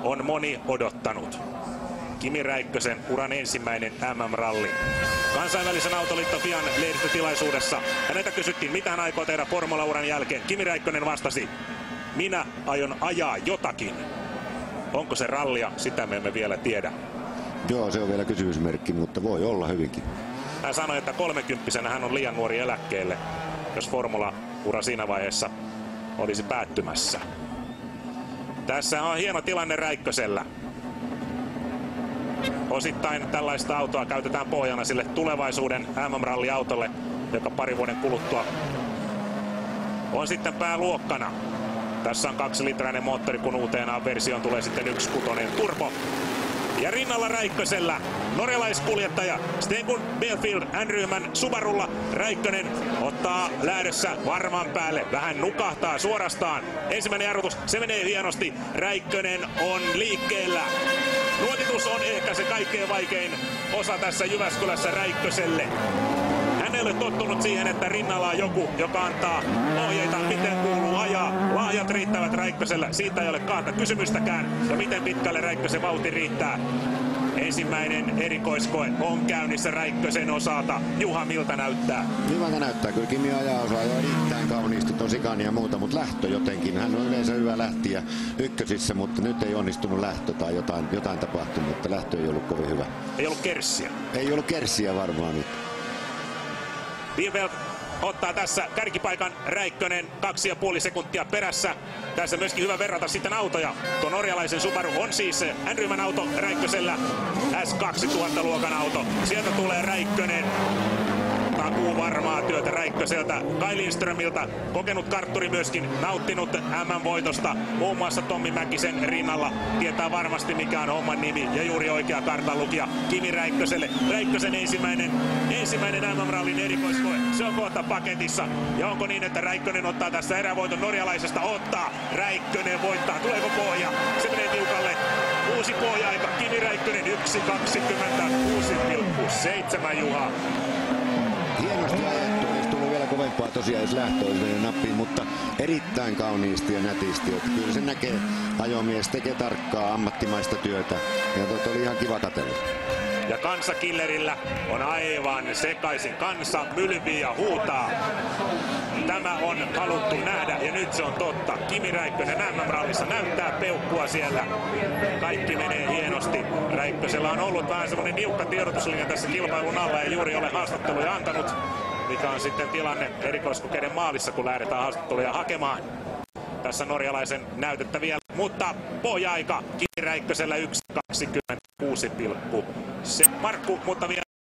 on moni odottanut. Kimi Räikkösen uran ensimmäinen MM-ralli. Kansainvälisen autoliitto FIAn lehdistötilaisuudessa häneltä kysyttiin, mitä hän aikoo tehdä formulauran jälkeen. Kimi Räikkönen vastasi, minä aion ajaa jotakin. Onko se rallia? Sitä me emme vielä tiedä. Joo, se on vielä kysymysmerkki, mutta voi olla hyvinkin. Hän sanoi, että 30-vuotiaana hän on liian nuori eläkkeelle, jos formula-ura siinä vaiheessa olisi päättymässä. Tässä on hieno tilanne Räikkösellä. Osittain tällaista autoa käytetään pohjana sille tulevaisuuden MM-ralliautolle, joka pari vuoden kuluttua on sitten pääluokkana. Tässä on 2-litrainen moottori, kun uuteen versioon tulee sitten 1.6 turbo. Ja rinnalla Räikkösellä norjalaiskuljettaja Stengun Belfield N-ryhmän Subarulla. Räikkönen ottaa lähdössä varman päälle, vähän nukahtaa suorastaan. Ensimmäinen jarrutus, se menee hienosti. Räikkönen on liikkeellä. Luotitus on ehkä se kaikkein vaikein osa tässä Jyväskylässä Räikköselle. Hän ei ole tottunut siihen, että rinnalla on joku, joka antaa ohjeita, miten kuuluu ajaa. Lahjat riittävät Räikkösellä, siitä ei ole kahta kysymystäkään. Ja miten pitkälle Räikkösen vauhti riittää. Ensimmäinen erikoiskoe on käynnissä Räikkösen osalta. Juha, miltä näyttää? Hyvältä näyttää. Kyllä Kimi osaa jo erittäin kauniisti tosikaan ja muuta, mutta lähtö jotenkin. Hän on yleensä hyvä lähtiä ykkösissä, mutta nyt ei onnistunut lähtö tai jotain tapahtunut, mutta lähtö ei ollut kovin hyvä. Ei ollut kerssiä. Ei ollut kerssiä varmaan nyt. Bielfeldt ottaa tässä kärkipaikan, Räikkönen 2,5 sekuntia perässä. Tässä myöskin hyvä verrata sitten autoja. Tuo norjalaisen Subaru on siis N-ryhmän auto, Räikkösellä S2000-luokan auto. Sieltä tulee Räikkönen. Takuu varmaa työtä Räikköseltä. Kai Lindströmiltä, kokenut kartturi myöskin, nauttinut MM-voitosta. Muun muassa Tommi Mäkisen rinnalla. Tietää varmasti mikä on homman nimi ja juuri oikea kartanlukija Kimi Räikköselle. Räikkösen ensimmäinen MM-rallin erikoiskoe. Se on kohta paketissa. Ja onko niin, että Räikkönen ottaa tässä erävoiton norjalaisesta? Ottaa. Räikkönen voittaa. Tuleeko pohja? Se menee tiukalle. Uusi pohja-aika. Kimi Räikkönen 1.26,7 Juha. Hienosti ajettu, olisi tullut vielä kovempaa tosiaan, jos lähtö olisi mennyt nappiin, mutta erittäin kauniisti ja nätisti. Että kyllä se näkee, ajomies tekee tarkkaa ammattimaista työtä ja oli ihan kiva katsella. Ja kansakillerillä on aivan sekaisin kansa, mylvii ja huutaa. Tämä on haluttu nähdä ja nyt se on totta. Kimi Räikkönen MM-rallissa näyttää peukkua siellä. Kaikki menee hienosti. Räikkösellä on ollut vähän semmoinen niukka tiedotuslinja tässä kilpailun alla ja juuri ole haastatteluja antanut. Mikä on sitten tilanne erikoiskokeiden maalissa, kun lähdetään haastatteluja hakemaan. Tässä norjalaisen näytettä vielä, mutta pohja-aika Kimi Räikkösellä 1.26,7 Markku, mutta vielä